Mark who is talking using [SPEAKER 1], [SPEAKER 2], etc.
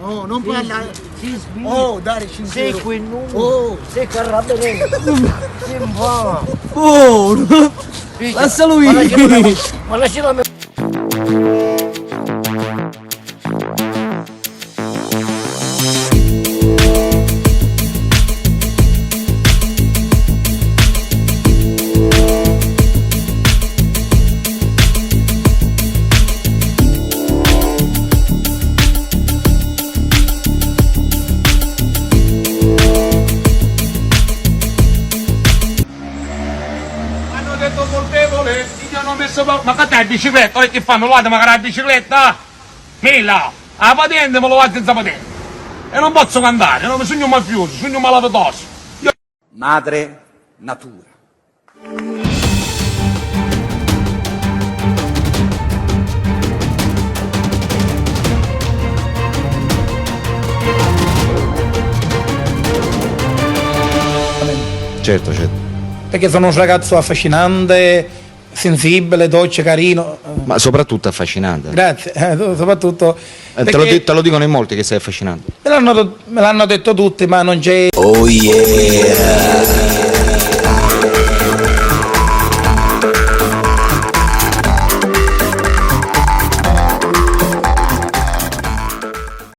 [SPEAKER 1] Oh, non parla.
[SPEAKER 2] Si spinge.
[SPEAKER 1] Oh, dare 5
[SPEAKER 2] Sei
[SPEAKER 1] euro.
[SPEAKER 2] qui non.
[SPEAKER 1] Oh.
[SPEAKER 2] Sei carabinieri. Si fa.
[SPEAKER 3] Oh, lascia lui.
[SPEAKER 2] Ma lasciala me.
[SPEAKER 4] Hanno detto colpevole, gli hanno messo ma che è bicicletta? Che fanno? Lo vado magari la bicicletta? Mela, la patente me lo vado senza patente. E non posso cantare, non sono un mafioso, sono un malavitoso.
[SPEAKER 5] Madre natura.
[SPEAKER 6] Certo, certo.
[SPEAKER 7] Perché sono un ragazzo affascinante, sensibile, dolce, carino.
[SPEAKER 6] Ma soprattutto affascinante.
[SPEAKER 7] Grazie, soprattutto.
[SPEAKER 6] Te
[SPEAKER 7] perché
[SPEAKER 6] te lo dicono in molti che sei affascinante.
[SPEAKER 7] me l'hanno detto tutti, ma non c'è.
[SPEAKER 6] Oh yeah!